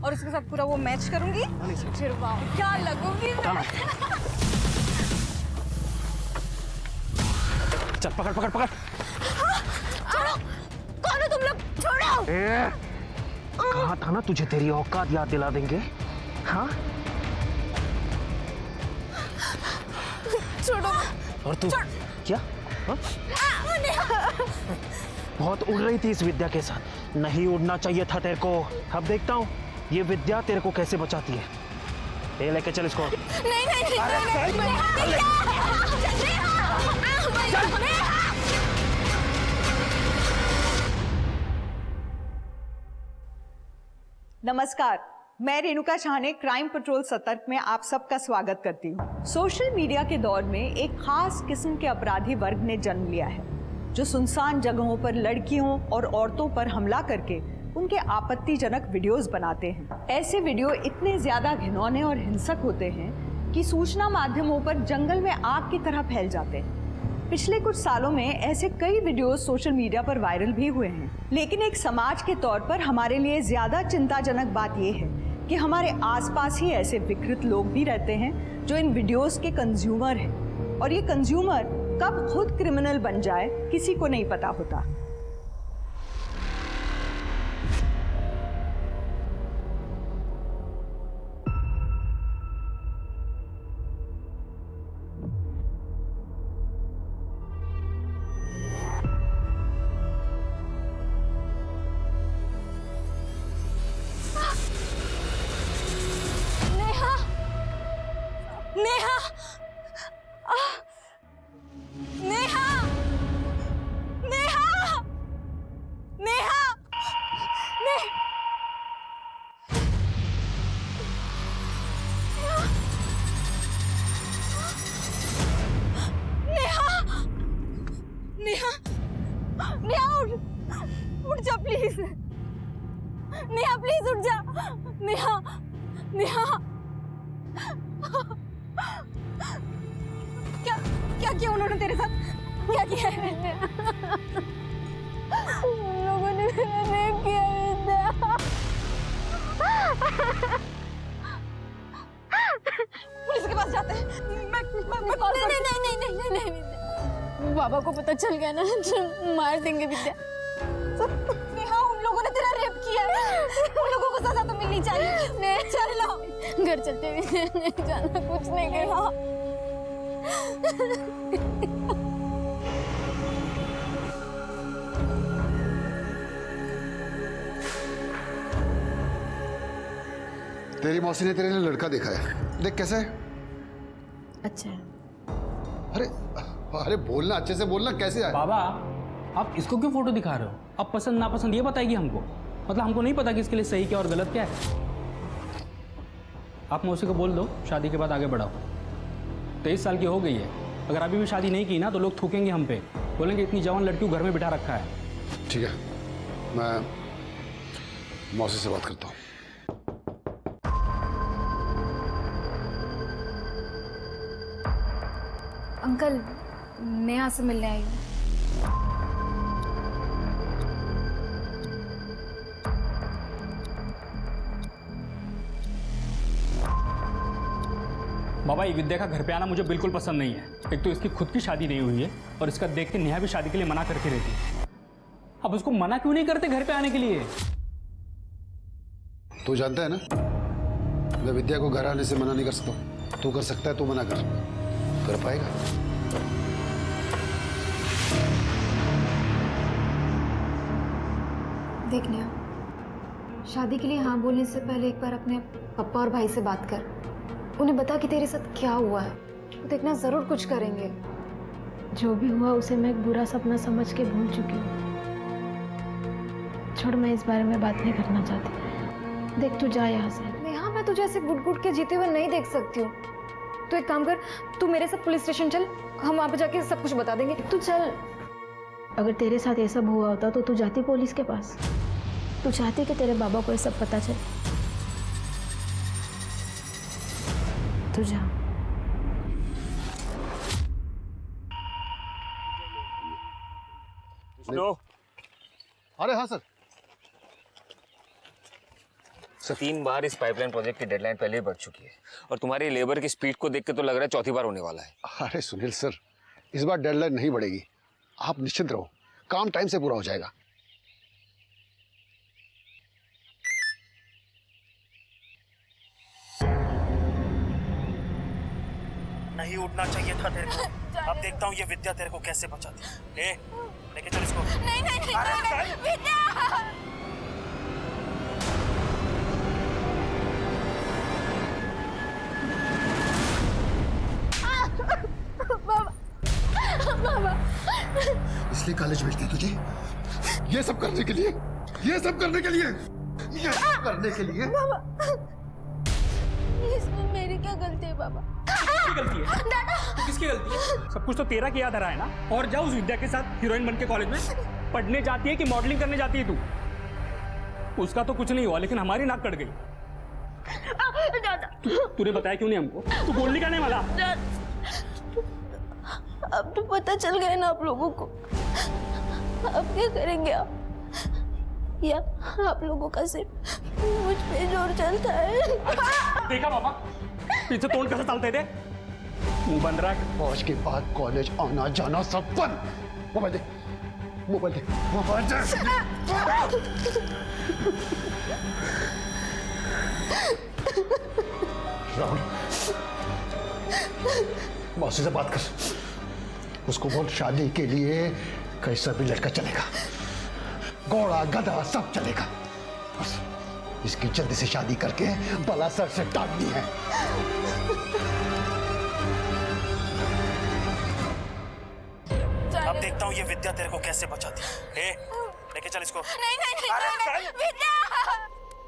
और उसके साथ पूरा वो मैच करूंगी, फिर वाह क्या लगूंगी मैं। चल पकड़ पकड़ पकड़। छोड़ो, कौन हो तुम लोग, छोड़ो। कहा था ना तुझे तेरी औकात याद दिला देंगे। हाँ छोड़ो। और तू क्या हा? बहुत उड़ रही थी इस विद्या के साथ, नहीं उड़ना चाहिए था तेरे को। अब देखता हूँ ये विद्या तेरे को कैसे बचाती है। ये लेके चल इसको। नहीं नहीं नहीं। नमस्कार, मैं रेणुका शाहने क्राइम पेट्रोल सतर्क में आप सबका स्वागत करती हूँ। सोशल मीडिया के दौर में एक खास किस्म के अपराधी वर्ग ने जन्म लिया है, जो सुनसान जगहों पर लड़कियों और औरतों पर हमला करके उनके आपत्तिजनक वीडियोस बनाते हैं। ऐसे वीडियो इतने ज्यादा घिनौने और हिंसक होते हैं कि सूचना माध्यमों पर जंगल में आग की तरह फैल जाते हैं। पिछले कुछ सालों में ऐसे कई वीडियोस सोशल मीडिया पर वायरल भी हुए हैं, लेकिन एक समाज के तौर पर हमारे लिए ज्यादा चिंताजनक बात यह है कि हमारे आसपास ही ऐसे विकृत लोग भी रहते हैं जो इन वीडियोस के कंज्यूमर हैं, और ये कंज्यूमर कब खुद क्रिमिनल बन जाए किसी को नहीं पता होता। नेहा, नेहा, नेहा, नेहा, नेहा, नेहा उठ जा प्लीज। नेहा प्लीज उठ जा। नेहा, नेहा, क्या क्या किया उन्होंने तेरे साथ, क्या किया है? उन लोगों ने मेरा रेप किया विद्या। पुलिस के पास जाते हैं। मैं कॉल नहीं नहीं नहीं नहीं नहीं नहीं विद्या, बाबा को पता चल गया ना तो मार देंगे विद्या। नेहा उन लोगों ने तेरा रेप किया है, उन लोगों को सजा तो मिलनी चाहिए। नहीं चलो घर चलते हैं, नहीं जाना, कुछ नहीं कहा। तेरी मौसी ने तेरे लिए लड़का देखा है, देख कैसा है। अच्छा है। अरे अरे बोलना, अच्छे से बोलना, कैसे है? बाबा आप इसको क्यों फोटो दिखा रहे हो? अब पसंद नापसंद ये बताएगी हमको, मतलब हमको नहीं पता कि इसके लिए सही क्या और गलत क्या है। आप मौसी को बोल दो शादी के बाद आगे बढ़ाओ। 23 साल की हो गई है, अगर अभी भी शादी नहीं की ना तो लोग थूकेंगे हम पे, बोलेंगे इतनी जवान लड़की को घर में बिठा रखा है। ठीक है, मैं मौसी से बात करता हूँ। अंकल, नेहा से मिलने आई हूँ। बाबा ये विद्या का घर पे आना मुझे बिल्कुल पसंद नहीं है। एक तो इसकी खुद की शादी नहीं हुई है और इसका देख के नेहा भी शादी के लिए मना करती रहती है। अब उसको मना क्यों नहीं करते घर पे आने के लिए? तू जानता है ना, मैं विद्या को घर आने से मना नहीं कर सकता। तू कर सकता है, तू मना कर पाएगा? देख नेहा, शादी के लिए हाँ बोलने से पहले एक बार अपने पापा और भाई से बात कर, उन्हें बता कि तेरे साथ क्या हुआ है। वो देखना जरूर कुछ करेंगे। जो भी हुआ उसे मैं एक बुरा सपना समझ के भूल चुकी हूँ। छोड़, मैं इस बारे में बात नहीं करना चाहती। देख तू जा यहाँ से। नेहा, मैं तुझे ऐसे गुट गुट के जीते हुए नहीं देख सकती हूँ। तो एक काम कर, तू मेरे साथ पुलिस स्टेशन चल, हम वहाँ पे जाके सब कुछ बता देंगे। तू चल। अगर तेरे साथ ये सब हुआ होता तो तू जाती पुलिस के पास? तू चाहती कि तेरे बाबा को ये सब पता चले? तू जा। अरे हाँ सर। 3 बार इस पाइपलाइन प्रोजेक्ट की डेडलाइन पहले ही बढ़ चुकी है और तुम्हारी लेबर की स्पीड को देख के तो लग रहा है चौथी बार होने वाला है। अरे सुनील सर, इस बार डेडलाइन नहीं बढ़ेगी, आप निश्चिंत रहो, काम टाइम से पूरा हो जाएगा। नहीं उड़ना चाहिए था तेरे को। अब देखता हूँ ये विद्या तेरे को कैसे बचाती है। लेके चल इसको। नहीं नहीं नहीं विद्या। इसलिए कॉलेज भेजते तुझे, ये सब करने के लिए, ये सब करने के लिए, ये सब करने के लिए। इसमें मेरी क्या गलती है बाबा? किसकी गलती है? दादा किसकी गलती है? सब कुछ तो तेरा किया धरा है ना। और जाओ उस विद्या के साथ हीरोइन बन के कॉलेज में पढ़ने जाती है कि मॉडलिंग करने जाती है तू? उसका तो कुछ नहीं हुआ लेकिन हमारी नाक कट गई। तूने बताया क्यों नहीं हमको? तू बोलने का नहीं वाला। अब तो पता चल गया ना आप लोगों को, अब क्या करेंगे आप? या आप लोगों का सिर्फ मुझ पे जोर चलता है? देखा बाबा पीछे तोड़ कैसे चलते थे, मुंह बन रहा है। आज के बाद कॉलेज आना जाना सब बंद। मोबाइल दे, मोबाइल दे, मोबाइल दे। राहुल, मौसी से बात कर, उसको बोल शादी के लिए कैसा भी लड़का चलेगा, घोड़ा गधा सब चलेगा, बस इसकी जल्दी से शादी करके बला सर से टांगनी है। अब देखता हूँ ये विद्या तेरे को कैसे बचाती है। लेके चल इसको। नहीं नहीं नहीं विद्या।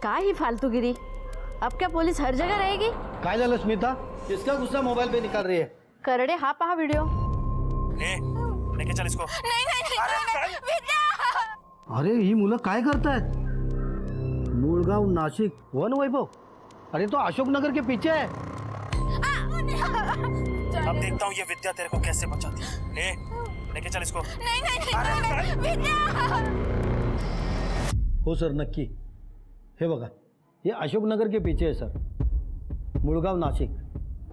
का ही फालतूगिरी, अब क्या पुलिस हर जगह रहेगी? काय झालं स्मिता, किसका गुस्सा मोबाइल पे निकाल रही है? करडे हा पहा व्हिडिओ। लेके चल इसको। नहीं नहीं विद्या। अरे ही मुलं काय करतायत? मूळगाव नाशिक वन वैभव, अरे तो अशोकनगर के पीछे है। अब देखता हूँ ये विद्या तेरे को कैसे बचाती है। लेके चल इसको। नहीं नहीं विद्या। हो सर नक्की, हे बघा ये अशोकनगर के पीछे है सर, मुळगाव नाशिक।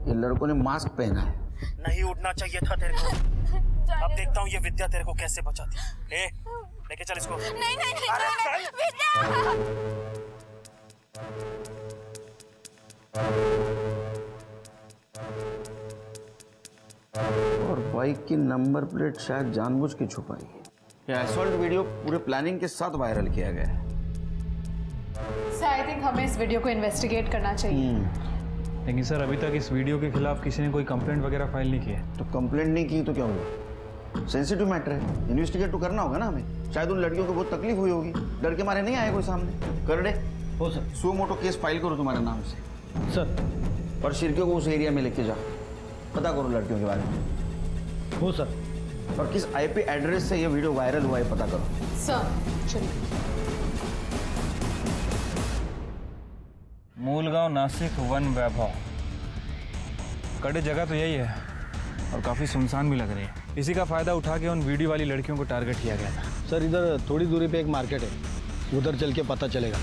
ये लड़कों ने मास्क पहना है। नहीं उड़ना चाहिए था तेरे को। अब देखता हूँ ये विद्या तेरे को कैसे बचाती है। लेके चल इसको। नहीं नहीं विद्या। और बाइक की नंबर प्लेट शायद जानबूझ के छुपाई है। ये असॉल्ट वीडियो पूरे प्लानिंग के साथ वायरल किया गया है। सर आई थिंक हमें इस वीडियो को इन्वेस्टिगेट करना चाहिए। लेकिन सर अभी तक इस वीडियो के खिलाफ किसी ने कोई कंप्लेंट वगैरह फाइल नहीं की है। तो कंप्लेंट नहीं की तो क्या हुआ? सेंसिटिव मैटर है, इन्वेस्टिगेट तो करना होगा ना हमें। शायद उन लड़कियों को बहुत तकलीफ हुई होगी, डर के मारे नहीं आए कोई सामने। कर दे। हो सर। सो मोटो केस फाइल करो तुम्हारे नाम से सर। और शिरकियों को उस एरिया में लेके जाओ, पता करो लड़कियों के बारे में। हो सर। और किस आईपी एड्रेस से ये वीडियो वायरल हुआ है पता करो। सर चलिए। मूलगांव नासिक वन वैभव, कड़े जगह तो यही है और काफ़ी सुनसान भी लग रही है। इसी का फ़ायदा उठा के उन वीडियो वाली लड़कियों को टारगेट किया गया था। सर इधर थोड़ी दूरी पे एक मार्केट है, उधर चल के पता चलेगा।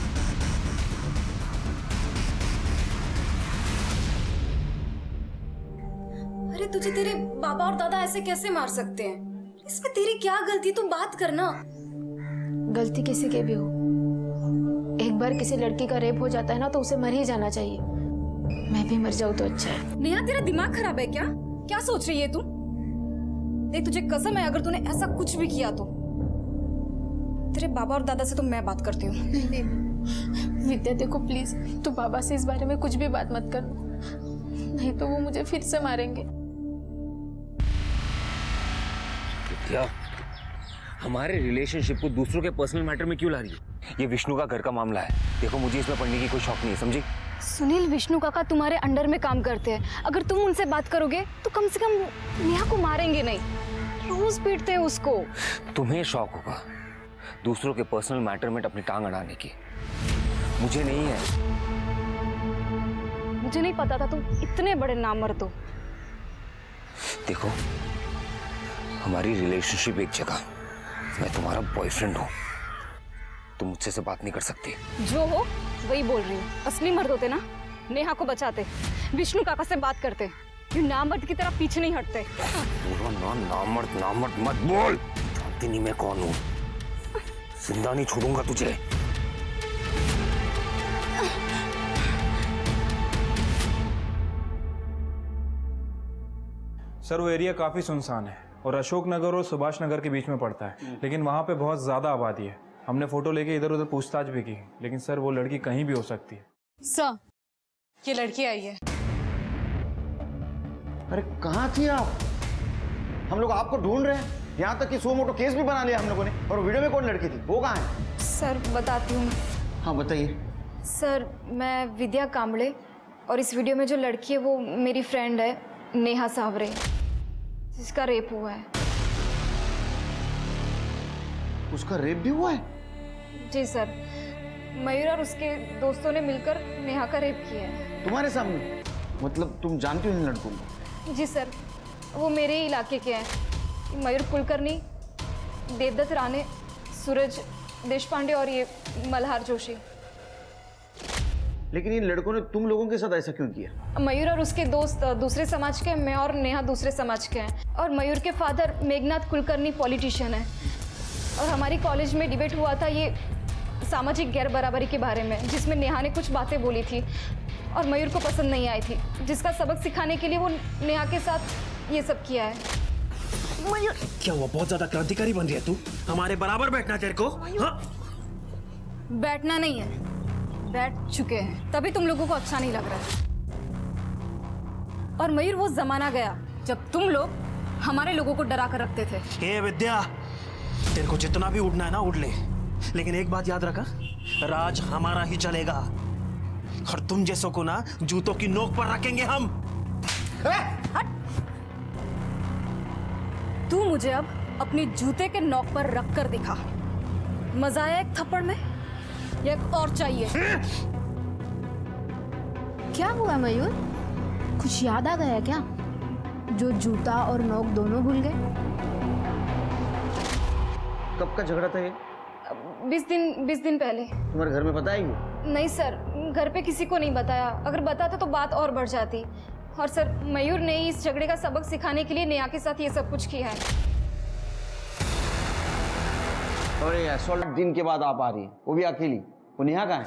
अरे तुझे तेरे बाबा और दादा ऐसे कैसे मार सकते हैं? इसमें तेरी क्या गलती, तुम बात करना। गलती किसी के भी हो, एक बार किसी लड़की का रेप हो जाता है ना तो उसे मर ही जाना चाहिए। मैं भी मर जाऊं तो अच्छा है। नेहा तेरा दिमाग खराब है क्या? क्या सोच रही है तू? देख तुझे कसम है अगर तूने ऐसा कुछ भी किया तो तेरे बाबा और दादा से तो मैं बात करती हूँ। नहीं नहीं विद्या देखो प्लीज, तू बाबा से इस बारे में कुछ भी बात मत करना, नहीं तो वो मुझे फिर से मारेंगे। विद्या हमारे रिलेशनशिप को दूसरों के पर्सनल मैटर में क्यों ला रही है? ये विष्णु का घर का मामला है। देखो मुझे इसमें पढ़ने की कोई शौक नहीं है, समझी? सुनील, विष्णु काका तुम्हारे अंडर में काम करते हैं। अगर तुम उनसे बात करोगे तो कम से कम नेहा को मारेंगे नहीं, रोज पीटते हैं उसको। तुम्हें शौक होगा दूसरों के पर्सनल मैटर में अपनी टांग अड़ाने की, मुझे नहीं है। मुझे नहीं पता था तुम इतने बड़े नामर्द हो। देखो हमारी रिलेशनशिप एक जगह, मैं तुम्हारा बॉयफ्रेंड हूँ, तुम मुझसे से बात नहीं कर सकती। जो हो वही बोल रही हूँ, असली मर्द होते ना नेहा को बचाते, विष्णु काका से बात करते, ये नामर्द की तरह पीछे नहीं हटते। नामर्द मत बोल, जानती नहीं मैं कौन हूँ। जिंदा नहीं छोड़ूंगा तुझे। सर वो एरिया काफ़ी सुनसान है और अशोक नगर और सुभाष नगर के बीच में पड़ता है, लेकिन वहाँ पे बहुत ज़्यादा आबादी है। हमने फ़ोटो लेके इधर उधर पूछताछ भी की, लेकिन सर वो लड़की कहीं भी हो सकती है। सर ये लड़की आई है। अरे कहाँ थी आप? हम लोग आपको ढूंढ रहे हैं, यहाँ तक कि सो मोटो केस भी बना लिया हम लोगों ने। और वीडियो में कौन लड़की थी, वो कहाँ है? सर बताती हूँ। हाँ बताइए। सर मैं विद्या कांबळे, और इस वीडियो में जो लड़की है वो मेरी फ्रेंड है नेहा सावरे, जिसका रेप हुआ है। उसका रेप भी हुआ है? जी सर, मयूर और उसके दोस्तों ने मिलकर नेहा का रेप किया है। तुम्हारे सामने? मतलब तुम जानती हो इन लड़कों को? जी सर, वो मेरे ही इलाके के हैं। मयूर कुलकर्णी, देवदत्त राणे, सूरज देशपांडे और ये मल्हार जोशी। लेकिन इन लड़कों ने तुम लोगों के साथ ऐसा क्यों किया? मयूर और उसके दोस्त दूसरे समाज के हैं, मैं और नेहा दूसरे समाज के हैं। और मयूर के फादर मेघनाथ कुलकर्णी पॉलिटिशियन है, और हमारी कॉलेज में डिबेट हुआ था ये सामाजिक गैर बराबरी के बारे में, जिसमें नेहा ने कुछ बातें बोली थी और मयूर को पसंद नहीं आई थी, जिसका सबक सिखाने के लिए वो नेहा के साथ ये सब किया है। मयूर क्या हुआ, बहुत ज्यादा क्रांतिकारी बन रही है तू? हमारे बराबर बैठना तेरे को? हाँ? बैठना नहीं है, बैठ चुके हैं, तभी तुम लोगों को अच्छा नहीं लग रहा है। और मयूर वो जमाना गया जब तुम लोग हमारे लोगों को डरा कर रखते थे। हे विद्या, तेरे को जितना भी उड़ना है ना उड़ ले, लेकिन एक बात याद रखा, राज हमारा ही चलेगा और तुम जैसों को ना जूतों की नोक पर रखेंगे हम। तू मुझे अब अपनी जूते के नोक पर रख कर दिखा। मजा आया एक थप्पड़ में या एक और चाहिए? क्या हुआ मयूर, कुछ याद आ गया क्या? जो जूता और नोक दोनों भूल गए? कब का झगड़ा था ये? 20 दिन पहले। तुम्हारे घर में पता है ये? नहीं सर, घर पे किसी को नहीं बताया, अगर बताता तो बात और बढ़ जाती। और सर मयूर ने इस झगड़े का सबक सिखाने के लिए नेहा के साथ ये सब कुछ किया है। अरे यार 16 दिन के बाद आप आ रही है, वो भी अकेली। वो नेहा कहाँ है?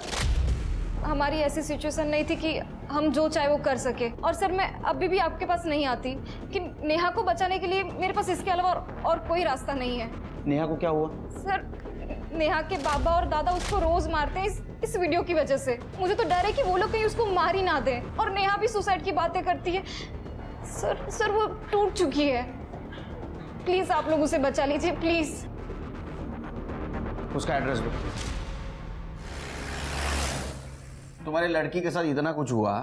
हमारी ऐसी सिचुएशन नहीं थी कि हम जो चाहे वो कर सके। और सर मैं अभी भी आपके पास नहीं आती कि नेहा को बचाने के लिए मेरे पास इसके अलावा और कोई रास्ता नहीं है। नेहा को क्या हुआ? सर नेहा के बाबा और दादा उसको रोज मारते हैं इस वीडियो की वजह से। मुझे तो डर है कि वो लोग कहीं उसको मार ही ना दें। और नेहा भी सुसाइड की बातें करती है। सर वो टूट चुकी है, प्लीज आप लोग उसे बचा लीजिए प्लीज। उसका एड्रेस दो। तुम्हारी लड़की के साथ इतना कुछ हुआ,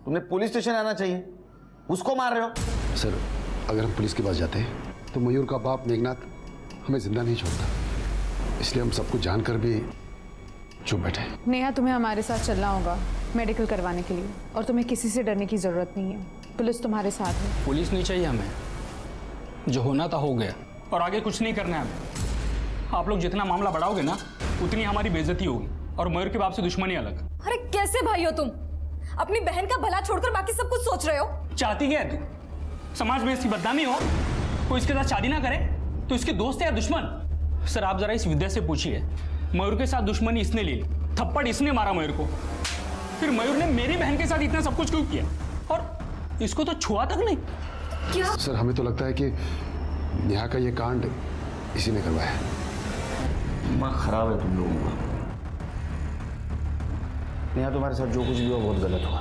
तुमने पुलिस स्टेशन आना चाहिए, उसको मार रहे हो। सर अगर हम पुलिस के पास जाते हैं तो मयूर का बाप मेघनाथ हमें जिंदा नहीं छोड़ता, इसलिए हम सब कुछ जानकर भी चुप बैठे। नेहा तुम्हें हमारे साथ चलना होगा मेडिकल करवाने के लिए, और तुम्हें किसी से डरने की जरूरत नहीं है, पुलिस तुम्हारे साथ है। पुलिस नहीं चाहिए हमें, जो होना था हो गया और आगे कुछ नहीं करना है हमें। आप लोग जितना मामला बढ़ाओगे ना उतनी हमारी बेइज्जती होगी और मयूर के बाप से दुश्मनी अलग। अरे कैसे भाई हो तुम? अपनी बहन का भला छोड़कर बाकी सब कुछ सोच रहे हो। चाहती क्या है तू? समाज में इसकी बदनामी हो, कोई इसके साथ शादी ना करे तो इसके दोस्त है या दुश्मन? सर आप जरा इस विद्या से पूछिए, मयूर के साथ दुश्मनी इसने ले ली, थप्पड़ इसने मारा मयूर को, फिर मयूर ने मेरी बहन के साथ इतना सब कुछ क्यों किया और इसको तो छुआ तक नहीं। क्या? सर हमें तो लगता है कि नेहा का ये कांड इसी ने करवाया है। दिमाग खराब है तुम लोगों का। नेहा तुम्हारे साथ जो कुछ भी हुआ बहुत गलत हुआ।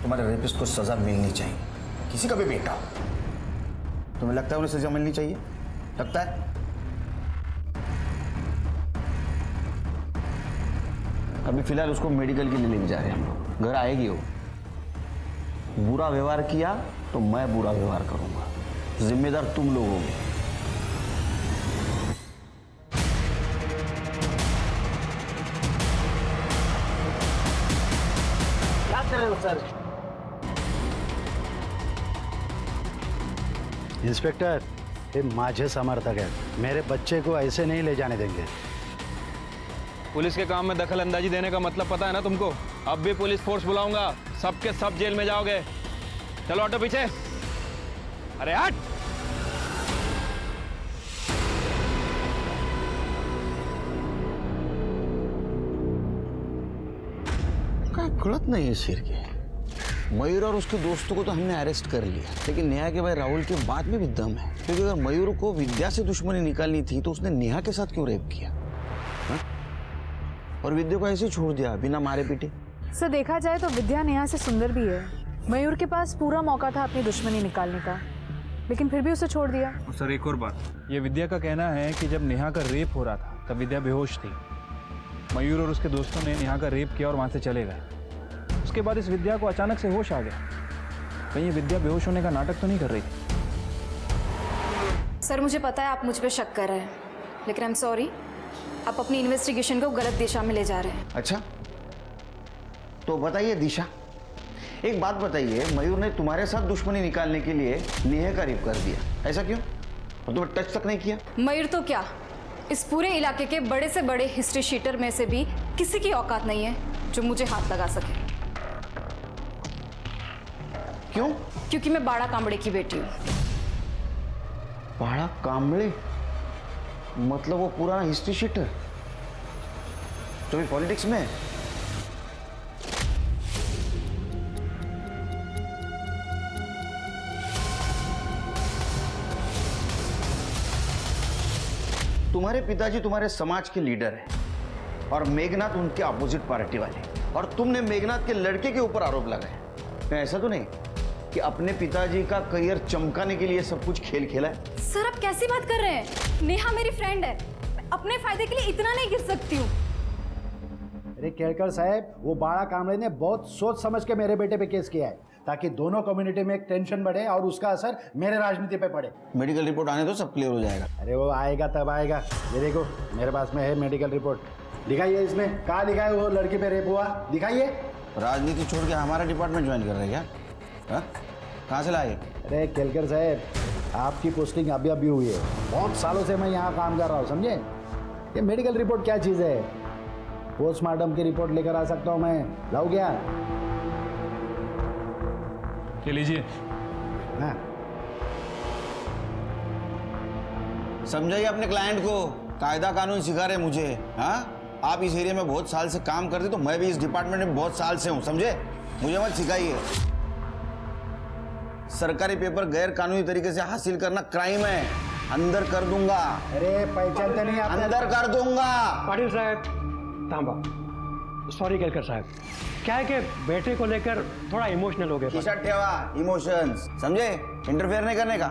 तुम्हारे रेपिस्ट को सजा मिलनी चाहिए, किसी का भी बेटा। तुम्हें लगता है उन्हें सजा मिलनी चाहिए? लगता है? अभी फिलहाल उसको मेडिकल के लिए लेके जा रहे हैं हम लोग। घर आएगी वो। बुरा व्यवहार किया तो मैं बुरा व्यवहार करूंगा, जिम्मेदार तुम लोग होगे। क्या कर रहे हो सर? इंस्पेक्टर, हे माझे समर्थक आहेत, मेरे बच्चे को ऐसे नहीं ले जाने देंगे। पुलिस के काम में दखल अंदाजी देने का मतलब पता है ना तुमको? अब भी पुलिस फोर्स बुलाऊंगा, सबके सब जेल में जाओगे। चलो ऑटो पीछे। अरे हट। गलत नहीं है शेर के। मयूर और उसके दोस्तों को तो हमने अरेस्ट कर लिया, लेकिन नेहा के भाई राहुल के बाद में भी दम है। क्योंकि अगर मयूर को विद्या से दुश्मनी निकालनी थी तो उसने नेहा के साथ क्यों रेप किया? हा? और विद्या को ऐसे छोड़ दिया बिना मारे पीटे। सर देखा जाए तो विद्या नेहा से सुंदर भी है। मयूर के पास पूरा मौका था अपनी दुश्मनी निकालने का, लेकिन फिर भी उसे छोड़ दिया। सर एक और बात, ये विद्या का कहना है कि जब नेहा का रेप हो रहा था तब विद्या बेहोश थी। मयूर और उसके दोस्तों ने नेहा का रेप किया और वहां से चले गए। उसके बाद इस विद्या को अचानक से होश आ गया। कहीं ये विद्या बेहोश होने का नाटक तो नहीं कर रही थी? सर मुझे पता है आप मुझ पे शक कर रहे हैं, लेकिन आई एम सॉरी, आप अपनी इन्वेस्टिगेशन को गलत दिशा में ले जा रहे हैं। अच्छा तो बताइए दिशा, एक बात बताइए, मयूर ने तुम्हारे साथ दुश्मनी निकालने के लिए नेहा का रेप कर दिया, ऐसा क्यों? और तुम्हें टच तक नहीं किया? मयूर तो क्या, इस पूरे इलाके के बड़े से बड़े हिस्ट्री शीटर में से भी किसी की औकात नहीं है जो मुझे हाथ लगा सके। क्यों? क्योंकि मैं बाड़ा कांबड़े की बेटी हूँ। बाड़ा कांबड़े मतलब वो पुराना हिस्ट्री शीटर जो भी पॉलिटिक्स में है? तुम्हारे पिताजी तुम्हारे समाज के लीडर हैं और मेघनाथ उनके अपोजिट पार्टी वाले, और तुमने मेघनाथ के लड़के के ऊपर आरोप लगाए। तो ऐसा तो नहीं कि अपने पिताजी का करियर चमकाने के लिए सब कुछ खेल खेला है? सर आप कैसी बात कर रहे हैं? नेहा मेरी फ्रेंड है, मैं अपने फायदे के लिए इतना नहीं गिर सकती हूँ। अरे केलकर साहब, वो बाड़ा कामड़े ने बहुत सोच समझ के मेरे बेटे पे केस किया है ताकि दोनों कम्युनिटी में एक टेंशन बढ़े और उसका असर मेरे राजनीति पे पड़े। मेडिकल रिपोर्ट आने दो, सब क्लियर हो जाएगा। अरे वो आएगा तब आएगा। ये देखो मेरे पास में है मेडिकल रिपोर्ट, दिखाइए। इसमें कहाँ लिखा है वो लड़की पे रेप हुआ? दिखाइए। राजनीति छोड़ के हमारा डिपार्टमेंट ज्वाइन कर रहे हैं क्या? कहाँ से लाए? अरे केलकर साहब, आपकी पोस्टिंग अभी अभी हुई है, बहुत सालों से मैं यहाँ काम कर रहा हूँ, समझे? ये मेडिकल रिपोर्ट क्या चीज़ है? पोस्टमार्टम की रिपोर्ट लेकर आ सकता हूँ मैं, लाओ क्या? ये लीजिए। हाँ। समझाइए अपने क्लाइंट को, कायदा कानून सिखा रहे मुझे। हाँ, आप इस एरिया में बहुत साल से काम करते, तो मैं भी इस डिपार्टमेंट में बहुत साल से हूँ, समझे? मुझे मत सिखाइए। सरकारी पेपर गैर कानूनी तरीके से हासिल करना क्राइम है, अंदर कर दूंगा। अरे पहचानते नहीं आप? अंदर कर दूंगा। पाटिल साहब तांबा, सॉरी केलकर साहब, क्या है कि बेटे को लेकर थोड़ा इमोशनल हो गए। खिसा ठेवा इमोशंस, समझे? इंटरफेयर नहीं करने का,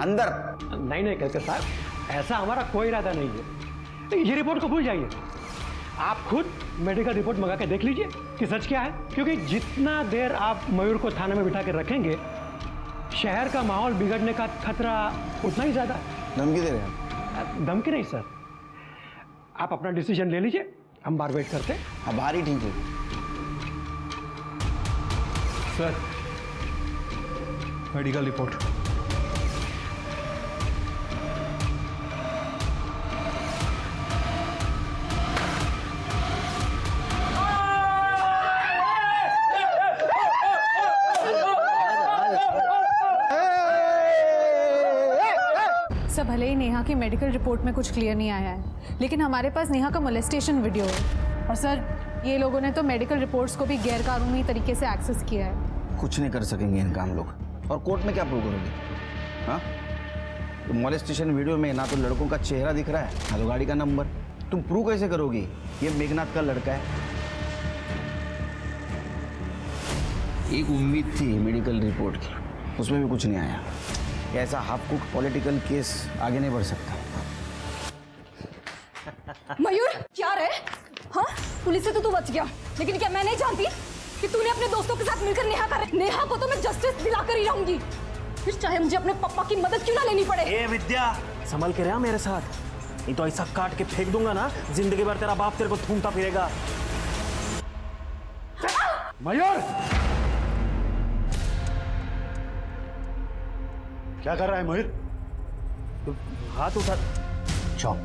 अंदर। नहीं केलकर साहब, ऐसा हमारा कोई इरादा नहीं है। ये रिपोर्ट को भूल जाइए, आप खुद मेडिकल रिपोर्ट मंगा के देख लीजिए कि सच क्या है। क्योंकि जितना देर आप मयूर को थाने में बिठा के रखेंगे, शहर का माहौल बिगड़ने का खतरा उतना ही ज्यादा है। धमकी दे रहे हैं? धमकी नहीं सर, आप अपना डिसीजन ले लीजिए, हम बार वेट करते हैं। अब बाहर ही ठीक है सर, मेडिकल रिपोर्ट। सर भले ही नेहा की मेडिकल रिपोर्ट में कुछ क्लियर नहीं आया है, लेकिन हमारे पास नेहा का मोलेस्टेशन वीडियो है। और सर ये लोगों ने तो मेडिकल रिपोर्ट्स को भी गैरकानूनी तरीके से एक्सेस किया है। कुछ नहीं कर सकेंगे इनका हम लोग। और कोर्ट में क्या प्रूव करोगे? हाँ, तो मोलेस्टेशन वीडियो में ना तो लड़कों का चेहरा दिख रहा है, ना तो गाड़ी का नंबर। तुम प्रूव कैसे करोगी ये मेघनाथ का लड़का है? एक उम्मीद थी मेडिकल रिपोर्ट की, उसमें भी कुछ नहीं आया। ऐसा हाफ कुक पॉलिटिकल केस आगे नहीं बढ़ सकता। मयूर क्या रे? हाँ, पुलिस से तो तू बच गया, लेकिन क्या मैं नहीं जानती कि तूने अपने दोस्तों के साथ मिलकर नेहा को तो मैं जस्टिस दिलाकर ही रहूंगी, फिर चाहे मुझे अपने पापा की मदद क्यों ना लेनी पड़े। ए विद्या, संभल के रहा मेरे साथ, नहीं तो ऐसा काट के फेंक दूंगा ना, जिंदगी भर तेरा बाप तेरे को थूमता फिरेगा। मयूर, क्या कर रहा है मयूर? हाथ उठा। चौप।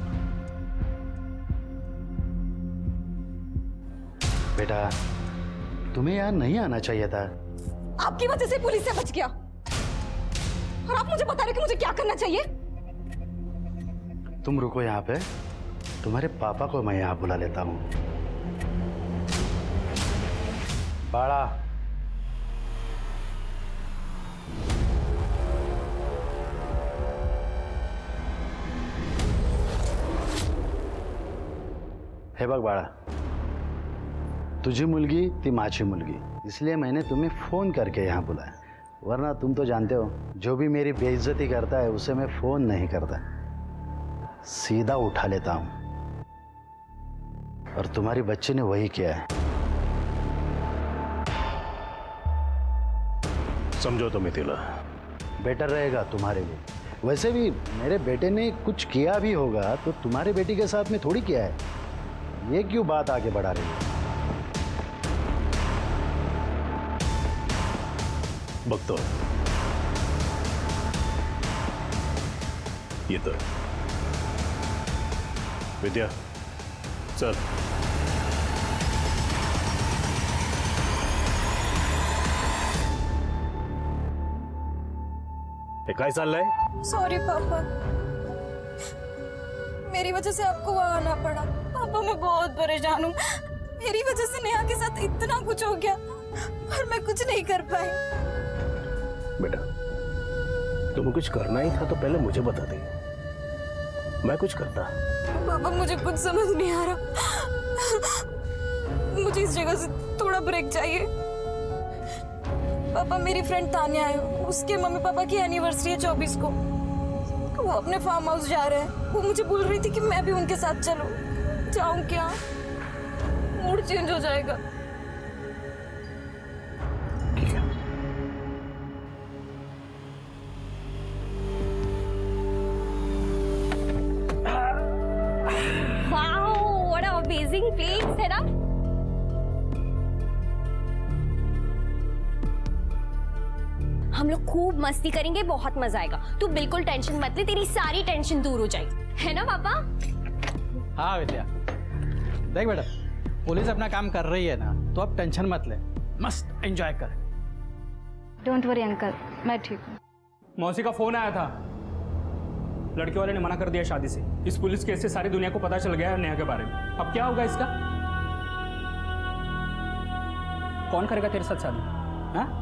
बेटा तुम्हें यहाँ नहीं आना चाहिए था। आपकी वजह से पुलिस से बच गया और आप मुझे बता रहे कि मुझे क्या करना चाहिए। तुम रुको यहाँ पे, तुम्हारे पापा को मैं यहाँ बुला लेता हूँ। बाड़ा, हे बघ बाळा, तुझी मुलगी ती माझी मुलगी, इसलिए मैंने तुम्हें फोन करके यहाँ बुलाया, वरना तुम तो जानते हो जो भी मेरी बेइज्जती करता है उसे मैं फोन नहीं करता, सीधा उठा लेता हूँ। और तुम्हारी बच्ची ने वही किया है। समझो तो मिथिला, बेटर रहेगा तुम्हारे लिए। वैसे भी मेरे बेटे ने कुछ किया भी होगा तो तुम्हारे बेटी के साथ में थोड़ी किया है, ये क्यों बात आगे बढ़ा रही है? बघतो येतो विद्या, चल। हे काय चाललंय? सॉरी पापा, मेरी वजह से आपको वहां आना पड़ा। पापा मैं बहुत परेशान हूँ, मेरी वजह से नेहा के साथ इतना कुछ हो गया और मैं कुछ नहीं कर पाई। बेटा तुम्हें कुछ करना ही था तो पहले मुझे बता दे, मैं कुछ करता। पापा मुझे कुछ समझ नहीं आ रहा, मुझे इस जगह से थोड़ा ब्रेक चाहिए। पापा मेरी फ्रेंड तान्या है, उसके मम्मी पापा की एनिवर्सरी है 24 को, वो अपने फार्म हाउस जा रहे हैं। वो मुझे बोल रही थी कि मैं भी उनके साथ चलूं। जाऊं क्या? मूड चेंज हो जाएगा। ठीक है। Wow, what a amazing place है ना। हम लोग खूब मस्ती करेंगे, बहुत मजा आएगा। तू बिल्कुल टेंशन मत ले, तेरी सारी टेंशन दूर हो जाएगी, है ना पापा? हाँ विद्या, देख बेटा, पुलिस अपना काम कर रही है ना, तो अब टेंशन मत ले, मस्त एंजॉय कर। डोंट वरी अंकल, मैं ठीक हूँ। मौसी का फोन आया था, लड़के वाले ने मना कर दिया शादी से। इस पुलिस केस से सारी दुनिया को पता चल गया है नेहा के बारे में। अब क्या होगा इसका? कौन करेगा तेरे साथ शादी? हाँ?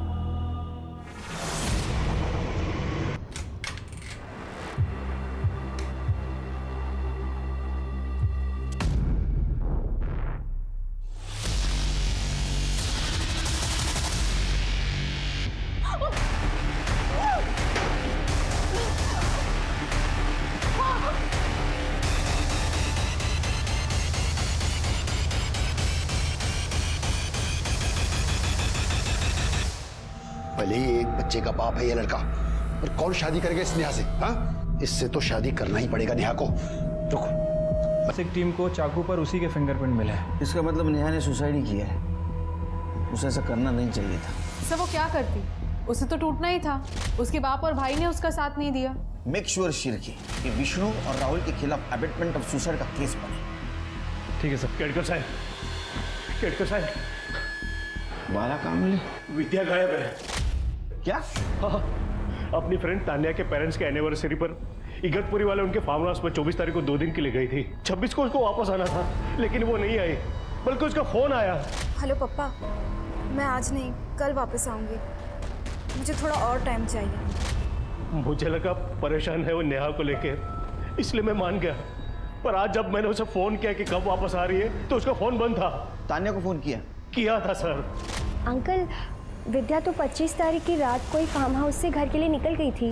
भले ही एक बच्चे का बाप है ये लड़का, पर कौन शादी करेगा इस नेहा से? हाँ, इससे तो शादी करना ही पड़ेगा नेहा को। रुको, बस एक टीम को चाकू पर उसी के फिंगरप्रिंट मिले हैं। इसका मतलब नेहा ने सुसाइड ही किया है। उसे ऐसा करना नहीं चाहिए था। सर वो क्या करती, उसे तो टूटना ही था। उसके बाप और भाई ने उसका साथ नहीं दिया। मेक श्योर शिरकी कि विष्णु और राहुल के खिलाफ अबेटमेंट ऑफ सुसाइड का केस बने। ठीक है सर। केड़कर साहब, केड़कर साहब, 12 काम मिले। विद्या गायब है। क्या? हाँ, अपनी फ्रेंड तान्या के पेरेंट्स के एनिवर्सरी पर इगतपुरी वाले उनके फार्म हाउस में 24 तारीख को 2 दिन के लिए गई थी। 26 को उसको वापस आना था, लेकिन वो नहीं आई, बल्कि उसका फोन आया। हेलो पापा, मैं आज नहीं कल वापस आऊंगी, मुझे थोड़ा और टाइम चाहिए। मुझे लगा परेशान है वो नेहा को लेकर, इसलिए मैं मान गया। पर आज जब मैंने उसे फोन किया कि कब वापस आ रही है, तो उसका फोन बंद था। तान्या को फोन किया था सर। अंकल, विद्या तो 25 तारीख की रात को ही फार्म हाउस से घर के लिए निकल गई थी।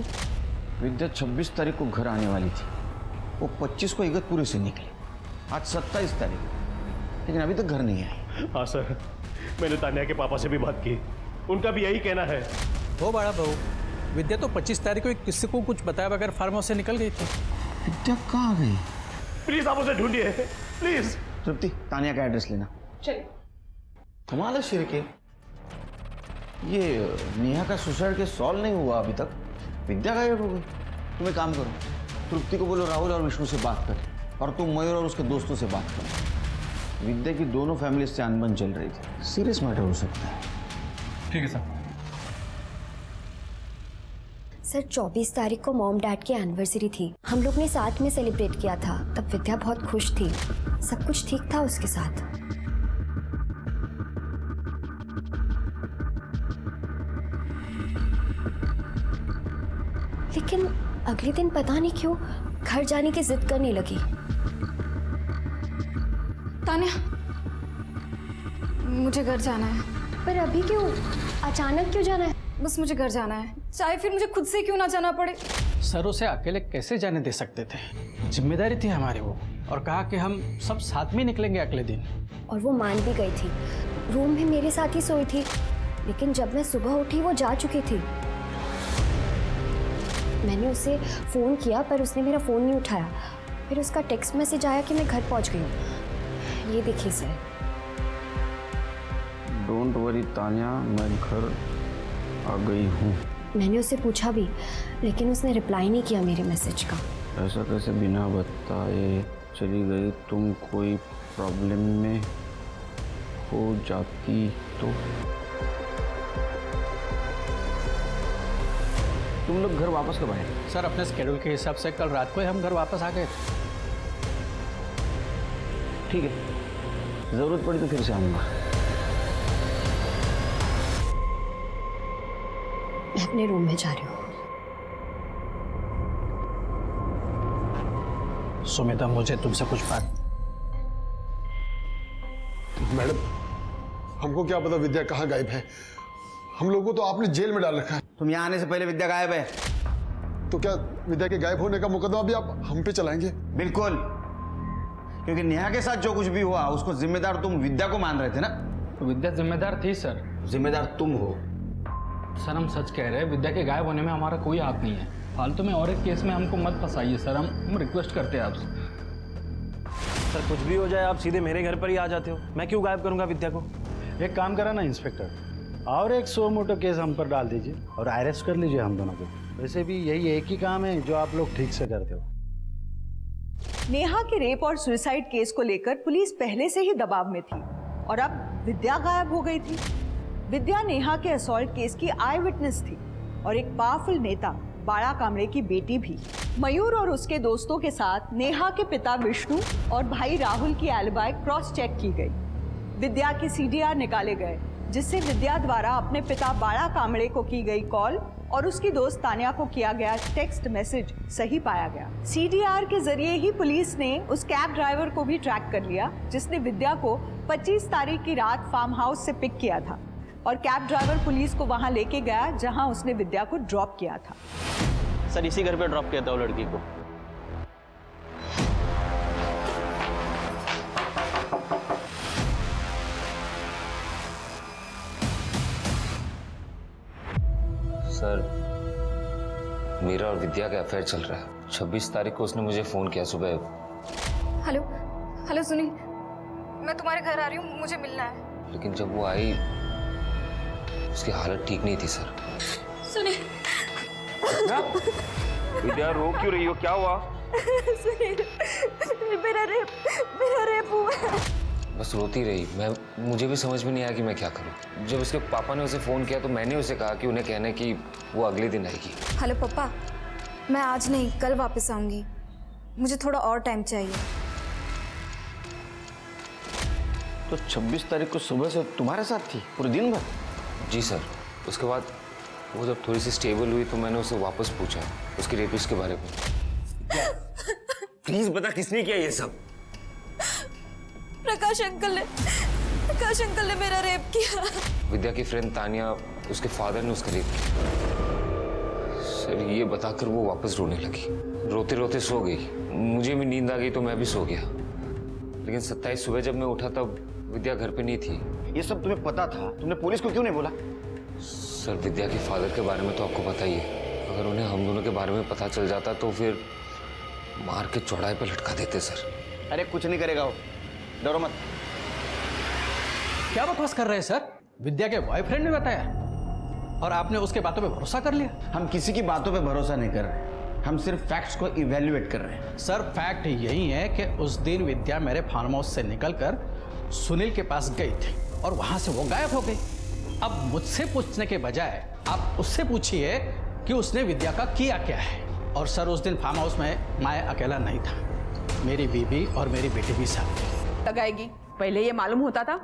विद्या 26 तारीख को घर आने वाली थी, वो 25 को इगतपुरी से निकली। आज 27 तारीख, लेकिन अभी तक घर नहीं आई। हाँ सर, मैंने तान्या के पापा से भी बात की, उनका भी यही कहना है। हो बड़ा बहू, विद्या तो 25 तारीख को किसी को कुछ बताया बगैर फार्म हाउस से निकल गई थी। विद्या कहाँ गई? प्लीज आप उसे ढूंढिए, प्लीज। तृप्ति, तान्या का एड्रेस लेना। चलिए। तुम्हारा शिरके, ये नेहा का सुसाइड केस सॉल्व नहीं हुआ अभी तक, विद्या गायब हो गई। तुम एक काम करो, तृप्ति को बोलो राहुल और विष्णु से बात कर, और तुम मयूर और उसके दोस्तों से बात करो। विद्या की दोनों फैमिली से अनबन चल रही थी, सीरियस मैटर हो सकता है। ठीक है सर। सर 24 तारीख को मॉम डैड की एनिवर्सरी थी, हम लोग ने साथ में सेलिब्रेट किया था। तब विद्या बहुत खुश थी, सब कुछ ठीक था उसके साथ। लेकिन अगले दिन पता नहीं क्यों घर जाने की जिद करने लगी। तान्या, मुझे घर जाना है। पर अभी क्यों? अचानक क्यों जाना है? बस मुझे घर जाना है, चाहे फिर मुझे खुद से क्यों ना जाना पड़े। सर उसे अकेले कैसे जाने दे सकते थे? जिम्मेदारी थी हमारी वो, और कहा कि हम सब साथ में निकलेंगे अगले दिन। और वो मान भी गई थी, रूम में मेरे साथ ही सोई थी। लेकिन जब मैं सुबह उठी वो जा चुकी थी। मैंने उसे फ़ोन किया पर उसने मेरा फ़ोन नहीं उठाया। फिर उसका टेक्स्ट मैसेज आया कि मैं घर पहुंच गई हूँ। ये देखिए सर। डोंट वरी तान्या, मैं घर आ गई हूँ। मैंने उससे पूछा भी, लेकिन उसने रिप्लाई नहीं किया मेरे मैसेज का। ऐसा कैसे बिना बताए चली गई? तुम कोई प्रॉब्लम में हो जाती तो? तुम लोग घर वापस कब आए? सर अपने स्केड्यूल के हिसाब से कल रात को ही हम घर वापस आ गए थे। ठीक है, जरूरत पड़ी तो फिर से आऊँगा। मैं अपने रूम में जा रही हूँ। सुमिता, मुझे तुमसे कुछ बात। मैडम, हमको क्या पता विद्या कहाँ गायब है? हम लोगों को तो आपने जेल में डाल रखा है। तुम यहाँ आने से पहले विद्या गायब है। तो क्या विद्या के गायब होने का मुकदमा भी आप हम पे चलाएंगे? बिल्कुल, क्योंकि नेहा के साथ जो कुछ भी हुआ उसको जिम्मेदार तुम विद्या को मान रहे थे ना? तो विद्या जिम्मेदार थी सर। जिम्मेदार तुम हो। सर हम सच कह रहे हैं, विद्या के गायब होने में हमारा कोई हाथ नहीं है। फालतू में और एक केस में हमको मत फंसाइए सर, हम रिक्वेस्ट करते हैं आपसे। सर कुछ भी हो जाए आप सीधे मेरे घर पर ही आ जाते हो, मैं क्यों गायब करूंगा विद्या को? एक काम करा ना इंस्पेक्टर, और एक 100 मोटो केस हम पर डाल दीजिए और अरेस्ट कर लीजिए हम दोनों को। वैसे भी यही एक ही काम है जो आप लोग ठीक से करते हो। नेहा के रेप और सुसाइड केस को लेकर पुलिस पहले से ही दबाव में थी और अब विद्या गायब हो गई थी। विद्या नेहा के असॉल्ट केस की आई विटनेस थी और एक पावरफुल नेता बाड़ा कामड़े की बेटी भी। मयूर और उसके दोस्तों के साथ नेहा के पिता विष्णु और भाई राहुल की एलिबाई क्रॉस चेक की गई। विद्या के सीडीआर निकाले गए, जिससे विद्या द्वारा अपने पिता बाड़ा कामड़े को की गई कॉल और उसकी दोस्त तान्या को किया गया टेक्स्ट मैसेज सही पाया गया। सीडीआर के जरिए ही पुलिस ने उस कैब ड्राइवर को भी ट्रैक कर लिया जिसने विद्या को 25 तारीख की रात फार्म हाउस से पिक किया था और कैब ड्राइवर पुलिस को वहां लेके गया जहां उसने विद्या को ड्रॉप किया था। सर इसी घर पे ड्रॉप किया था वो लड़की को। सर मेरा और विद्या का अफेयर चल रहा है। 26 तारीख को उसने मुझे फोन किया सुबह। हेलो हेलो सुनी, मैं तुम्हारे घर आ रही हूँ, मुझे मिलना है। लेकिन जब वो आई उसकी हालत ठीक नहीं थी सर। सुनी विद्या रो क्यों रही हो, क्या हुआ? सुनील, मेरा रेप हुआ। बस रोती रही। मुझे भी समझ में नहीं आया कि मैं क्या करूं। जब उसके पापा ने उसे फ़ोन किया तो मैंने उसे कहा कि उन्हें कहना कि वो अगले दिन आएगी। हेलो पापा, मैं आज नहीं कल वापस आऊंगी, मुझे थोड़ा और टाइम चाहिए। तो 26 तारीख को सुबह से तुम्हारे साथ थी पूरे दिन भर? जी सर। उसके बाद वो जब थोड़ी सी स्टेबल हुई तो मैंने उसे वापस पूछा उसके रेपिस्ट के बारे में। प्लीज बता किसने किया ये सब? प्रकाश अंकल ने मेरा रेप किया। विद्या की फ्रेंड तान्या, उसके फादर ने उसका रेप किया। सर ये बताकर वो वापस रोने लगी, रोते रोते सो गई। मुझे भी नींद आ गई तो मैं भी सो गया। लेकिन 27 सुबह जब मैं उठा तब विद्या घर पे नहीं थी। ये सब तुम्हें पता था, तुमने पुलिस को क्यों नहीं बोला? सर विद्या के फादर के बारे में तो आपको पता ही है। अगर उन्हें हम दोनों के बारे में पता चल जाता तो फिर मार के चौड़ाई पे लटका देते सर। अरे कुछ नहीं करेगा वो, डरो मत। क्या बकवास कर रहे हैं सर? विद्या के बॉयफ्रेंड ने बताया और आपने उसके बातों पे भरोसा कर लिया? हम किसी की बातों पे भरोसा नहीं कर रहे, हम सिर्फ फैक्ट्स को इवैल्यूएट कर रहे हैं। सर फैक्ट यही है कि उस दिन विद्या मेरे फार्म हाउस से निकलकर सुनील के पास गई थी और वहां से वो गायब हो गई। अब मुझसे पूछने के बजाय आप उससे पूछिए कि उसने विद्या का किया क्या है। और सर उस दिन फार्म हाउस में मैं अकेला नहीं था, मेरी बीबी और मेरी बेटी भी साथ थी। लगाएगी, पहले ये मालूम होता था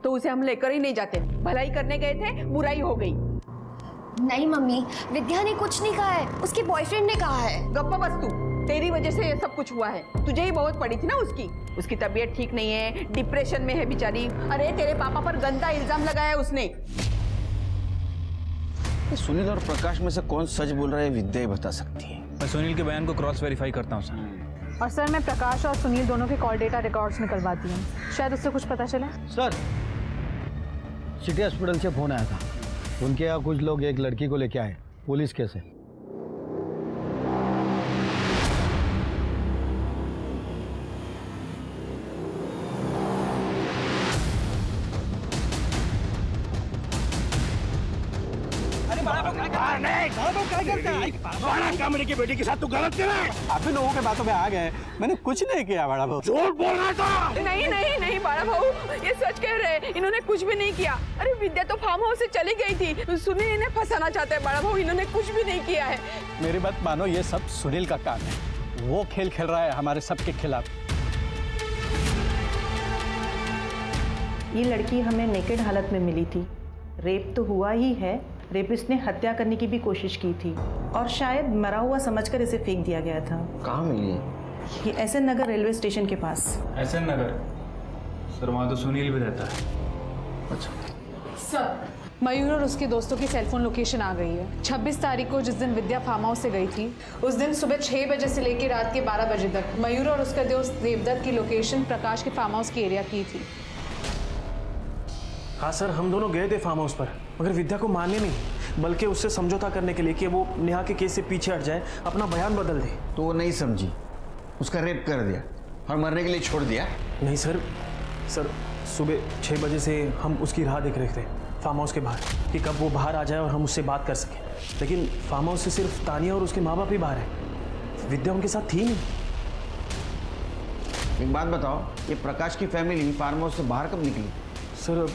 तो उसे हम लेकर ही नहीं जाते। भलाई करने गए थे, बुराई हो गई। नहीं मम्मी, विद्या ने कुछ नहीं कहा है, उसके बॉयफ्रेंड ने कहा है। गप्पा बस तू, तेरी वजह से ये सब कुछ हुआ है। तुझे ही बहुत पड़ी थी ना उसकी तबीयत ठीक नहीं है, डिप्रेशन में है बेचारी। अरे तेरे पापा पर गंदा इल्जाम लगाया उसने। सुनील और प्रकाश में से कौन सच बोल रहा है विद्या ही बता सकती है। मैं सुनील के बयान को क्रॉस वेरीफाई करता हूँ सर। और सर मैं प्रकाश और सुनील दोनों के कॉल डेटा रिकॉर्ड्स निकलवाती हूँ, शायद उससे कुछ पता चले। सर सिटी हॉस्पिटल से फोन आया था, उनके यहाँ कुछ लोग एक लड़की को लेके आए, पुलिस केस है। कामड़ी की बेटी के साथ तू गलत कर रहा है। आप भी लोगों के बातों में आ गए, मैंने कुछ नहीं किया बड़ा भाऊ। झूठ बोल रहा था। नहीं बड़ा भाऊ, ये सच कह रहे हैं, इन्होंने कुछ भी नहीं किया। अरे विद्या तो फार्म हाउस से चली गई थी, सुनील इन्हें फंसाना चाहते हैं बड़ा भाऊ, इन्होंने कुछ भी नहीं किया है। मेरी बात मानो, ये सब सुनील का काम है, वो खेल खेल रहा है हमारे सबके खिलाफ। ये लड़की हमें नेकेड हालत में मिली थी, रेप तो हुआ ही है, रेपिस्ट ने हत्या करने की भी कोशिश की थी और शायद मरा हुआ समझकर इसे फेंक दिया गया था। कहाँ मिली है? ये एसएन नगर रेलवे स्टेशन के पास। एसएन नगर? सर वहाँ तो सुनील भी रहता है। अच्छा सर, मयूर और उसके दोस्तों की सेलफोन लोकेशन आ गई है। 26 तारीख को जिस दिन विद्या फार्म हाउस से गई थी, उस दिन सुबह 6 बजे से लेकर रात के 12 बजे तक मयूर और उसका दोस्त देवदत्त की लोकेशन प्रकाश के फार्म हाउस की एरिया की थी। हाँ सर, हम दोनों गए थे फार्म हाउस पर, मगर विद्या को मारने नहीं, बल्कि उससे समझौता करने के लिए कि वो नेहा के केस से पीछे हट जाए, अपना बयान बदल दे। तो वो नहीं समझी, उसका रेप कर दिया और मरने के लिए छोड़ दिया? नहीं सर, सुबह 6 बजे से हम उसकी राह देख रहे थे फार्म हाउस के बाहर कि कब वो बाहर आ जाए और हम उससे बात कर सकें। लेकिन फार्म हाउस से सिर्फ तानिया और उसके माँ बाप ही बाहर है, विद्या उनके साथ थी नहीं। एक बात बताओ, ये प्रकाश की फैमिली फार्म हाउस से बाहर कब निकली? सर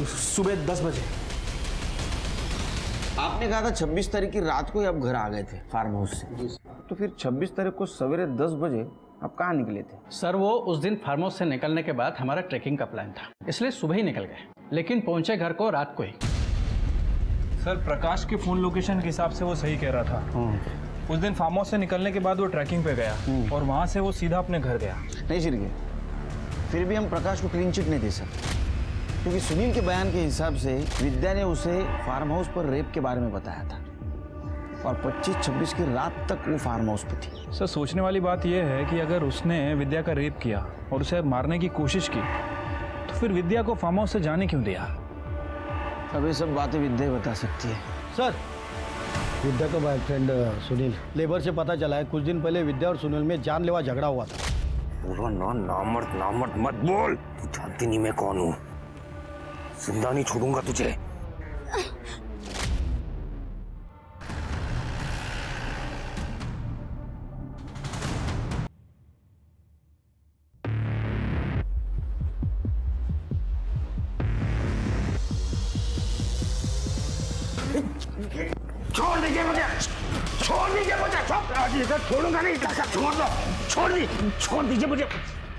सुबह 10 बजे। आपने कहा था 26 तारीख की रात को ही आप घर आ गए थे फार्म हाउस से, तो फिर 26 तारीख को सवेरे 10 बजे आप कहाँ निकले थे? सर वो उस दिन फार्म हाउस से निकलने के बाद हमारा ट्रैकिंग का प्लान था, इसलिए सुबह ही निकल गए, लेकिन पहुंचे घर को रात को ही। सर प्रकाश के फोन लोकेशन के हिसाब से वो सही कह रहा था। उस दिन फार्म हाउस से निकलने के बाद वो ट्रैकिंग पे गया और वहाँ से वो सीधा अपने घर गया। नहीं शिरके, फिर भी हम प्रकाश को क्लीन चिट नहीं दे सकते, क्योंकि सुनील के बयान के हिसाब से विद्या ने उसे फार्म हाउस पर रेप के बारे में बताया था और 25-26 की रात तक वो फार्म हाउस पे थी। सर सोचने वाली बात यह है कि अगर उसने विद्या का रेप किया और उसे मारने की कोशिश की, तो फिर विद्या को फार्म हाउस से जाने क्यों दिया? अब ये सब बातें विद्या बता सकती है। सर विद्या का बॉयफ्रेंड सुनील, लेबर से पता चला है कुछ दिन पहले विद्या और सुनील में जानलेवा झगड़ा हुआ था। बोलो ना, नामर्द मत बोल, तू जानती नहीं मैं कौन हूँ, जिंदा नहीं छोड़ूंगा तुझे। छोड़ दीजिए मुझे, छोड़ूंगा नहीं, छोड़ दीजिए मुझे,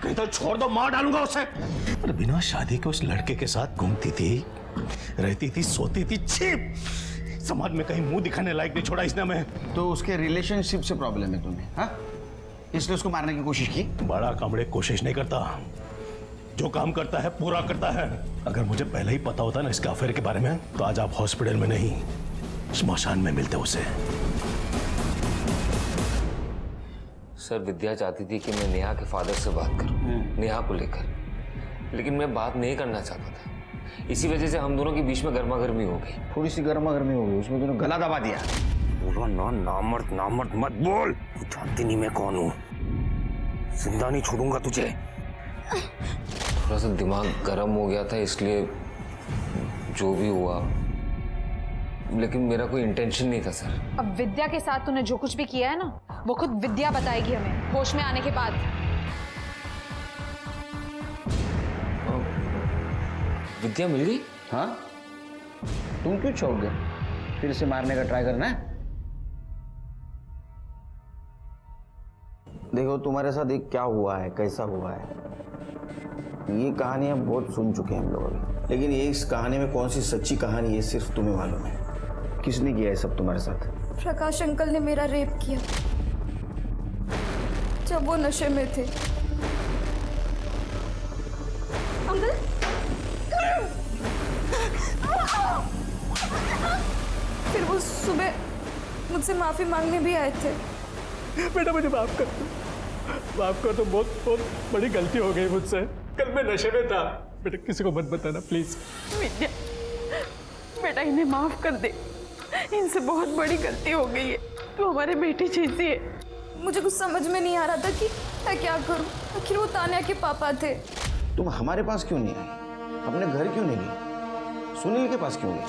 कहीं तो छोड़ दो, मार डालूंगा उसे। अरे बिना शादी के उस लड़के के साथ घूमती थी, रहती थी, सोती थी, छिप समाज में कहीं मुंह दिखाने लायक नहीं छोड़ा इसने हमें। तो उसके रिलेशनशिप से प्रॉब्लम है तुम्हें, हाँ? इसलिए उसको मारने की कोशिश की? बड़ा कामड़े कोशिश नहीं करता, जो काम करता है पूरा करता है। अगर मुझे पहले ही पता होता ना इसके अफेयर के बारे में, तो आज आप हॉस्पिटल में नहीं स्मशान में मिलते उसे। सर विद्या चाहती थी कि मैं नेहा के फादर से बात करूं, नेहा को लेकर, लेकिन मैं बात नहीं करना चाहता था। इसी वजह से हम दोनों के बीच में गर्मा गर्मी हो गई। थोड़ी सी गर्मा गर्मी हो गई, उसमें तूने गला दबा दिया। बोलो ना, नामर्द मत बोल, तू जानती नहीं मैं कौन हूँ, जिंदा नहीं छोड़ूंगा तुझे। थोड़ा सा दिमाग गर्म हो गया था, इसलिए जो भी हुआ, लेकिन मेरा कोई इंटेंशन नहीं था सर। अब विद्या के साथ तूने जो कुछ भी किया है ना, वो खुद विद्या बताएगी हमें होश में आने के बाद। विद्या मिल गई? हाँ, तुम क्यों चौंक गए? फिर से मारने का ट्राई करना है? देखो तुम्हारे साथ एक क्या हुआ है, कैसा हुआ है, ये कहानियां बहुत सुन चुके हैं हम लोग अभी, लेकिन ये इस कहानी में कौन सी सच्ची कहानी है सिर्फ तुम्हें मालूम है। किसने किया है सब तुम्हारे साथ? प्रकाश अंकल ने मेरा रेप किया जब वो नशे में थे। अंकल फिर वो सुबह मुझसे माफी मांगने भी आए थे। बेटा मुझे माफ कर दो, बहुत बहुत बड़ी गलती हो गई मुझसे। कल मैं नशे में था। बेटा किसी को मत बताना प्लीज। विद्या, बेटा इन्हें माफ कर दे, इनसे बहुत बड़ी गलती हो गई है। तू हमारे बेटी जैसी है। मुझे कुछ समझ में नहीं आ रहा था कि मैं क्या करूं। आखिर वो तान्या के पापा थे। तुम हमारे पास क्यों नहीं आई? अपने घर क्यों नहीं गई? सुनील के पास क्यों गई?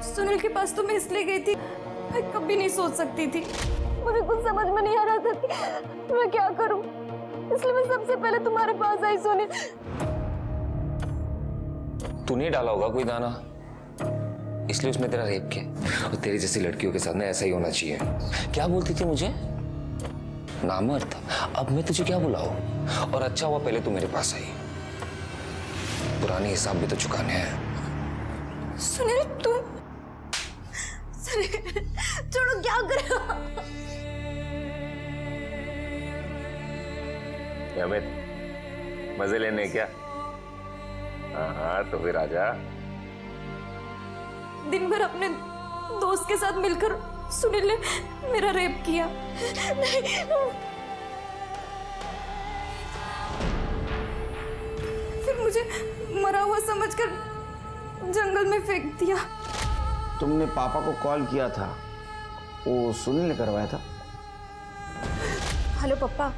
सुनील के पास तो मैं इसलिए गई थी, मैं कभी नहीं सोच सकती थी। मुझे कुछ समझ में नहीं आ रहा था कि मैं क्या करूं, इसलिए मैं सबसे पहले तुम्हारे पास आई। सुनील, तूने डाला होगा कोई दाना, इसलिए उसने तेरा रेप किया। और तेरी जैसी लड़कियों के साथ ना ऐसा ही होना चाहिए। क्या बोलती थी मुझे? नामर्द। अब मैं तुझे क्या बुलाऊं? और अच्छा हुआ पहले तू मेरे पास आई, पुराने हिसाब भी तो चुकाने हैं। सुनील तुम छोड़ो, क्या कर रहे हो? अमित मजे लेने क्या? हाँ तो फिर आजा। दिन भर अपने दोस्त के साथ मिलकर सुनील ने मेरा रेप किया। फिर मुझे मरा हुआ समझकर जंगल में फेंक दिया। तुमने पापा को कॉल किया था, वो सुनील ने करवाया था? हेलो पापा,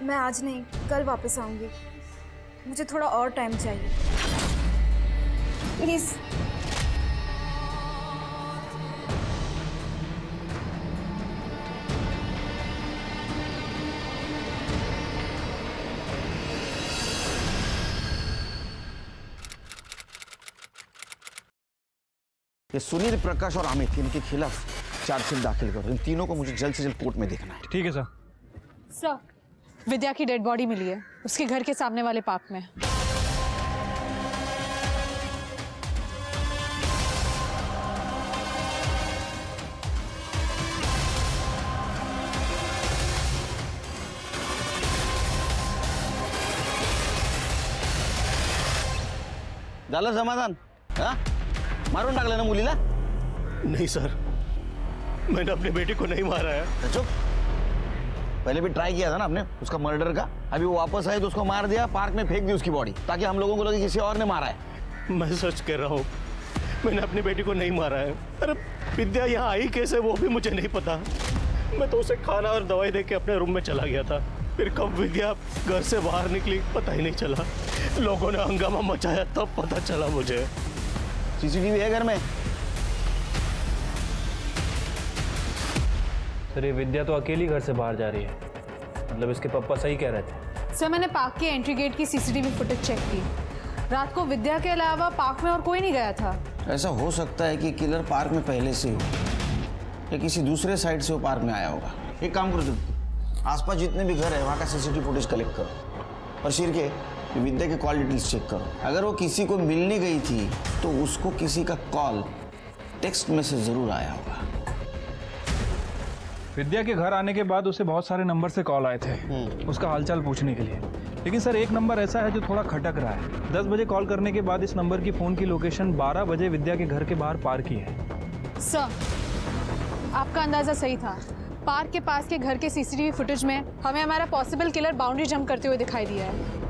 मैं आज नहीं कल वापस आऊंगी। मुझे थोड़ा और टाइम चाहिए प्लीज। ये सुनील, प्रकाश और अमित, इनके खिलाफ चार्जशीट दाखिल करो। इन तीनों को मुझे जल्द से जल्द कोर्ट में देखना है। ठीक है सर। सर, विद्या की डेड बॉडी मिली है उसके घर के सामने वाले पार्क में। झालं समाधान? हा? मारून टाकलं ना मुलीला? नहीं सर, मैंने अपनी बेटी को नहीं मारा है। चुप। पहले भी ट्राई किया था ना आपने उसका मर्डर का। अभी वो वापस आई तो उसको मार दिया, पार्क में फेंक दी उसकी बॉडी, ताकि हम लोगों को लगे किसी और ने मारा है। मैं सच कह रहा हूँ, मैंने अपनी बेटी को नहीं मारा है। अरे विद्या यहाँ आई कैसे वो भी मुझे नहीं पता। मैं तो उसे खाना और दवाई दे के अपने रूम में चला गया था। फिर कब विद्या घर से बाहर निकली पता ही नहीं चला। लोगों ने हंगामा मचाया तब पता चला मुझे। सीसीटीवी है घर में? सर ये विद्या तो अकेली घर से बाहर जा रही है, मतलब इसके पापा सही कह रहे थे। सर मैंने पार्क के एंट्री गेट की सीसीटीवी फुटेज चेक की। रात को विद्या के अलावा पार्क में और कोई नहीं गया था। ऐसा हो सकता है कि किलर पार्क में पहले से हो या किसी दूसरे साइड से वो पार्क में आया होगा। एक काम करो, आसपास जितने भी घर है वहाँ का सीसीटीवी फुटेज कलेक्ट करो और शिर के विद्या के कॉल डिटेल्स चेक करो। अगर वो किसी को मिलने गई थी तो उसको किसी का कॉल, टेक्स्ट मैसेज जरूर आया होगा। विद्या के घर आने के बाद उसे बहुत सारे नंबर से कॉल आए थे उसका हालचाल पूछने के लिए, लेकिन सर एक नंबर ऐसा है जो थोड़ा खटक रहा है। 10 बजे कॉल करने के बाद इस नंबर की फ़ोन की लोकेशन 12 बजे विद्या के घर के बाहर पार की है। सर आपका अंदाज़ा सही था। पार्क के पास के घर के सीसीटीवी फुटेज में हमें हमारा पॉसिबल किलर बाउंड्री जंप करते हुए दिखाई दिया है।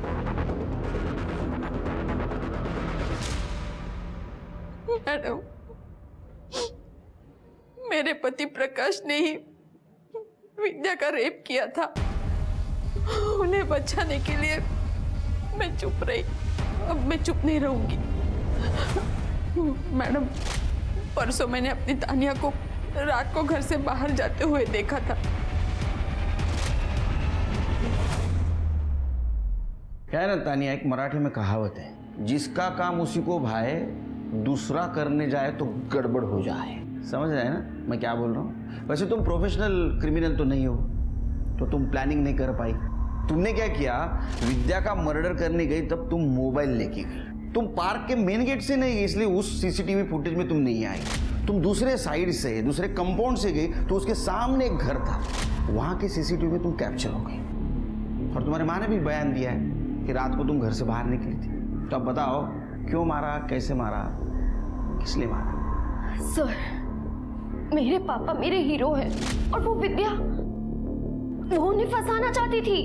मैडम, मेरे पति प्रकाश ने ही विद्या का रेप किया था। उन्हें बचाने के लिए मैं चुप रही। अब मैं चुप नहीं रहूंगी। मैडम, परसों मैंने अपनी तानिया को रात को घर से बाहर जाते हुए देखा था। क्या है ना तानिया, एक मराठी में कहावत है, जिसका काम उसी को भाए, दूसरा करने जाए तो गड़बड़ हो जाए। समझ रहे हैं ना मैं क्या बोल रहा हूँ? वैसे तुम प्रोफेशनल क्रिमिनल तो नहीं हो, तो तुम प्लानिंग नहीं कर पाई। तुमने क्या किया, विद्या का मर्डर करने गई तब तुम मोबाइल लेके गई। तुम पार्क के मेन गेट से नहीं गई, इसलिए उस सीसीटीवी फुटेज में तुम नहीं आई। तुम दूसरे साइड से, दूसरे कंपाउंड से गई, तो उसके सामने एक घर था, वहां के सीसीटीवी में तुम कैप्चर हो गई। और तुम्हारे माँ ने भी बयान दिया है कि रात को तुम घर से बाहर निकली थी। तो अब बताओ क्यों मारा, कैसे मारा, किस लिए मारा? सर, मेरे पापा मेरे हीरो हैं और वो विद्या, वो उन्हें फंसाना चाहती थी।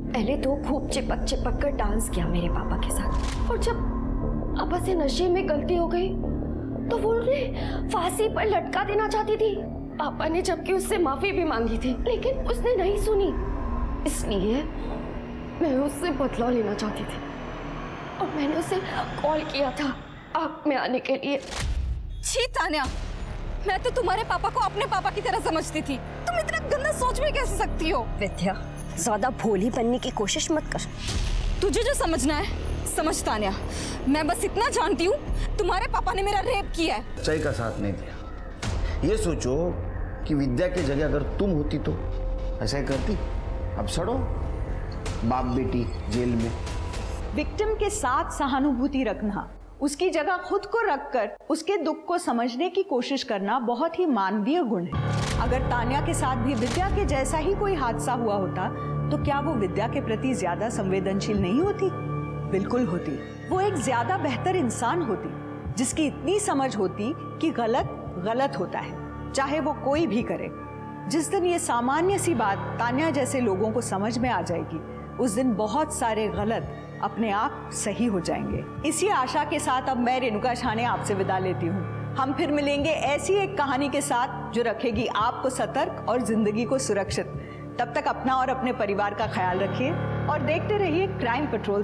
पहले तो खूब चिपक चिपक कर डांस किया मेरे पापा के साथ, और जब पापा से नशे में गलती हो गई तो वो उन्हें फांसी पर लटका देना चाहती थी। पापा ने जबकि उससे माफी भी मांगी थी, लेकिन उसने नहीं सुनी। इसलिए मैं उससे बदला लेना चाहती थी और मैंने उसे कॉल किया था आग में आने के लिए। छी तान्या, मैं तो तुम्हारे पापा को अपने पापा की तरह समझती थी। तुम इतना गंदा सोच में कैसे सकती हो? विद्या, ज्यादा भोली बनने की कोशिश मत कर। तुझे जो समझना है समझ तान्या, मैं बस इतना जानती हूँ, तुम्हारे पापा ने मेरा रेप किया है। सच्चाई का साथ नहीं दिया। ये सोचो कि विद्या की जगह अगर तुम होती तो ऐसा ही करती। अब सड़ो बाप बेटी जेल में। विक्टिम के साथ सहानुभूति रखना, उसकी जगह खुद को रखकर उसके दुख को समझने की कोशिश करना बहुत ही मानवीय गुण है। अगर तान्या के साथ भी विद्या के जैसा ही कोई हादसा हुआ होता तो क्या वो विद्या के प्रति ज्यादा संवेदनशील नहीं होती? बिल्कुल होती। वो एक ज्यादा बेहतर इंसान होती, जिसकी इतनी समझ होती कि गलत गलत होता है, चाहे वो कोई भी करे। जिस दिन ये सामान्य सी बात तान्या जैसे लोगों को समझ में आ जाएगी, उस दिन बहुत सारे गलत अपने आप सही हो जाएंगे। इसी आशा के साथ अब मैं रेणुका शाहने आपसे विदा लेती हूँ। हम फिर मिलेंगे ऐसी एक कहानी के साथ जो रखेगी आपको सतर्क और जिंदगी को सुरक्षित। तब तक अपना और अपने परिवार का ख्याल रखिए और देखते रहिए क्राइम पेट्रोल।